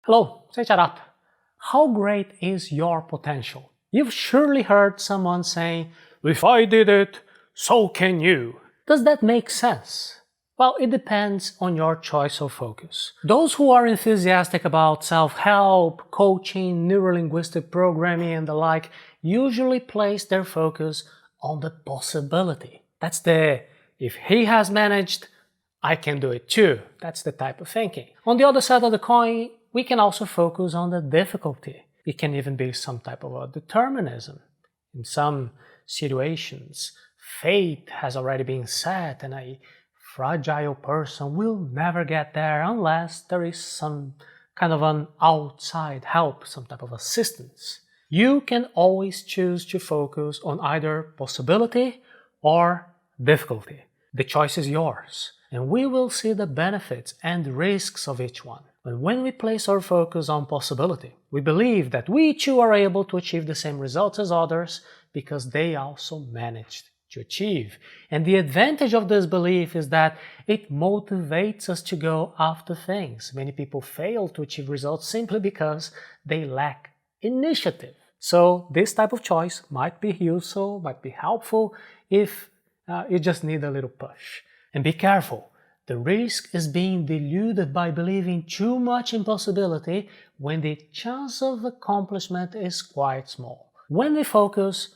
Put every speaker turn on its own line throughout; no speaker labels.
Hello, Seiiti Arata. How great is your potential? You've surely heard someone saying, "If I did it, so can you." Does that make sense? Well, it depends on your choice of focus. Those who are enthusiastic about self-help, coaching, neurolinguistic programming and the like usually place their focus on the possibility. That's the, if he has managed, I can do it too. That's the type of thinking. On the other side of the coin, we can also focus on the difficulty. It can even be some type of a determinism. In some situations, fate has already been set and a fragile person will never get there unless there is some kind of an outside help, some type of assistance. You can always choose to focus on either possibility or difficulty. The choice is yours, and we will see the benefits and risks of each one. But when we place our focus on possibility, we believe that we too are able to achieve the same results as others because they also managed to achieve. And the advantage of this belief is that it motivates us to go after things. Many people fail to achieve results simply because they lack initiative. So this type of choice might be useful, might be helpful if you just need a little push. And be careful. The risk is being deluded by believing too much in possibility when the chance of accomplishment is quite small. When we focus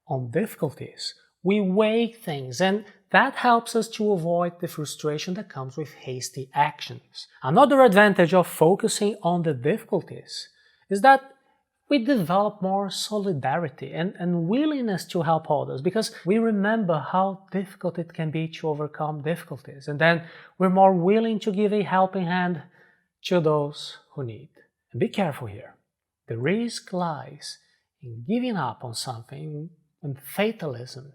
on difficulties, we weigh things, and that helps us to avoid the frustration that comes with hasty actions. Another advantage of focusing on the difficulties is that we develop more solidarity and willingness to help others because we remember how difficult it can be to overcome difficulties, and then we're more willing to give a helping hand to those who need. And be careful here. The risk lies in giving up on something when fatalism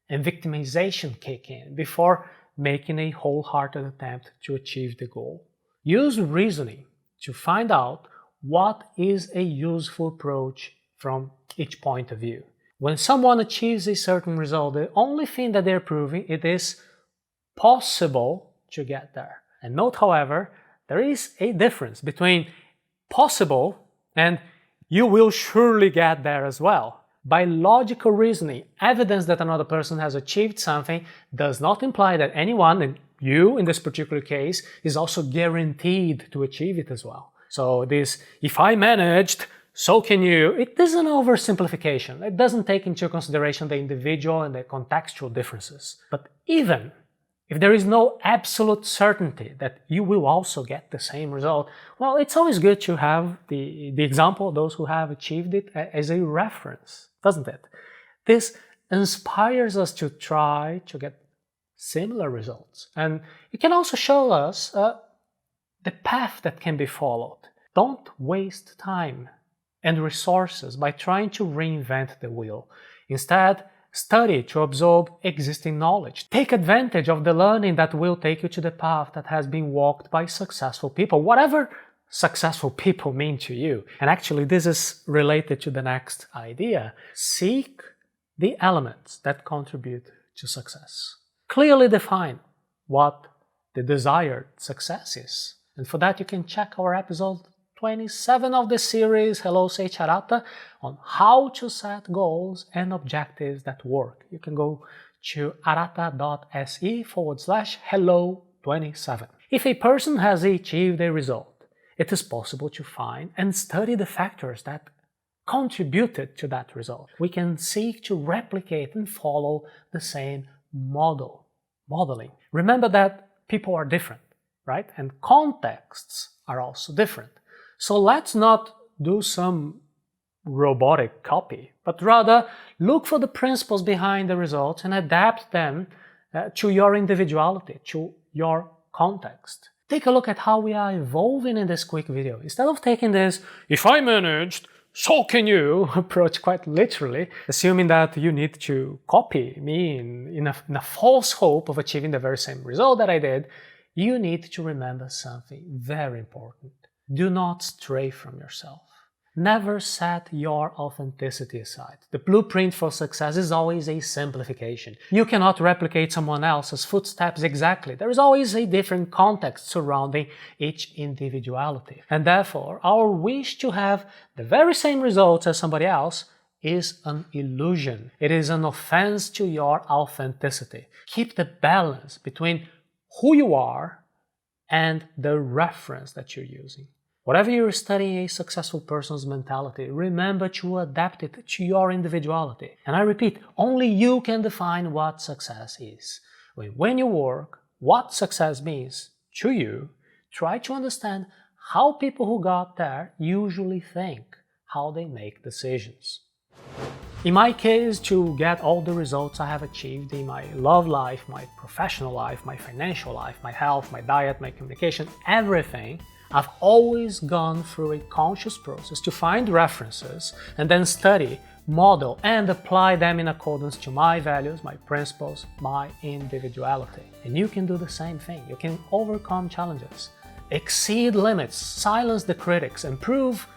and victimization kick in before making a wholehearted attempt to achieve the goal. Use reasoning to find out what is a useful approach from each point of view. When someone achieves a certain result, the only thing that they're proving it is possible to get there. And note, however, there is a difference between possible and you will surely get there as well. By logical reasoning, evidence that another person has achieved something does not imply that anyone, and you in this particular case, is also guaranteed to achieve it as well. So this, if I managed, so can you, it is an oversimplification. It doesn't take into consideration the individual and the contextual differences. But even if there is no absolute certainty that you will also get the same result, well, it's always good to have the example of those who have achieved it as a reference, doesn't it? This inspires us to try to get similar results. And it can also show us the path that can be followed. Don't waste time and resources by trying to reinvent the wheel. Instead, study to absorb existing knowledge. Take advantage of the learning that will take you to the path that has been walked by successful people, whatever successful people mean to you. And actually, this is related to the next idea. Seek the elements that contribute to success. Clearly define what the desired success is. And for that, you can check our episode 27 of the series, Hello Seiiti Arata, on how to set goals and objectives that work. You can go to arata.se/hello27. If a person has achieved a result, it is possible to find and study the factors that contributed to that result. We can seek to replicate and follow the same modeling. Remember that people are different, right? And contexts are also different. So let's not do some robotic copy, but rather look for the principles behind the results and adapt them to your individuality, to your context. Take a look at how we are evolving in this quick video. Instead of taking this, if I managed, so can you, approach quite literally, assuming that you need to copy me in a false hope of achieving the very same result that I did, you need to remember something very important. Do not stray from yourself. Never set your authenticity aside. The blueprint for success is always a simplification. You cannot replicate someone else's footsteps exactly. There is always a different context surrounding each individuality. And therefore, our wish to have the very same results as somebody else is an illusion. It is an offense to your authenticity. Keep the balance between who you are and the reference that you're using. Whatever you're studying a successful person's mentality, remember to adapt it to your individuality. And I repeat, only you can define what success is. When you work, what success means to you, try to understand how people who got there usually think, how they make decisions. In my case, to get all the results I have achieved in my love life, my professional life, my financial life, my health, my diet, my communication, everything, I've always gone through a conscious process to find references and then study, model, and apply them in accordance to my values, my principles, my individuality. And you can do the same thing. You can overcome challenges, exceed limits, silence the critics, and prove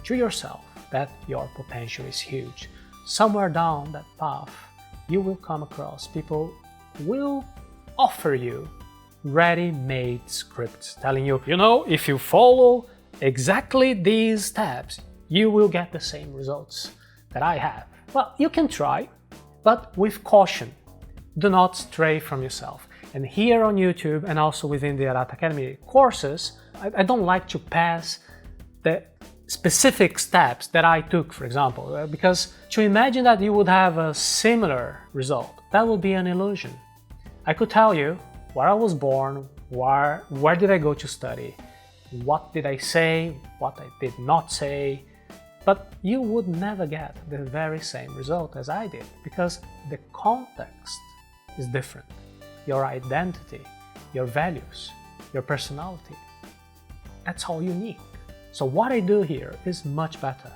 to yourself that your potential is huge. Somewhere down that path, you will come across people who will offer you ready-made scripts telling you, if you follow exactly these steps, you will get the same results that I have. Well, you can try, but with caution. Do not stray from yourself. And here on YouTube and also within the Arata Academy courses, I don't like to pass the specific steps that I took, for example, because to imagine that you would have a similar result, that would be an illusion. I could tell you where I was born, where did I go to study, what did I say, what I did not say, but you would never get the very same result as I did, because the context is different. Your identity, your values, your personality, that's all unique. So what I do here is much better.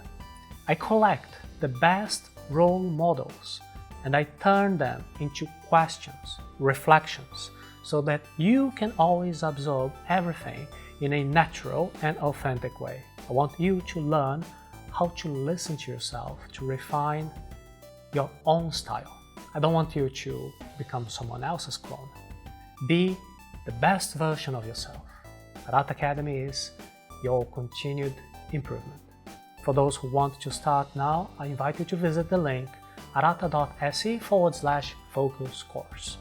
I collect the best role models and I turn them into questions, reflections, so that you can always absorb everything in a natural and authentic way. I want you to learn how to listen to yourself, to refine your own style. I don't want you to become someone else's clone. Be the best version of yourself. Arata Academy is your continued improvement. For those who want to start now, I invite you to visit the link arata.se/focus course.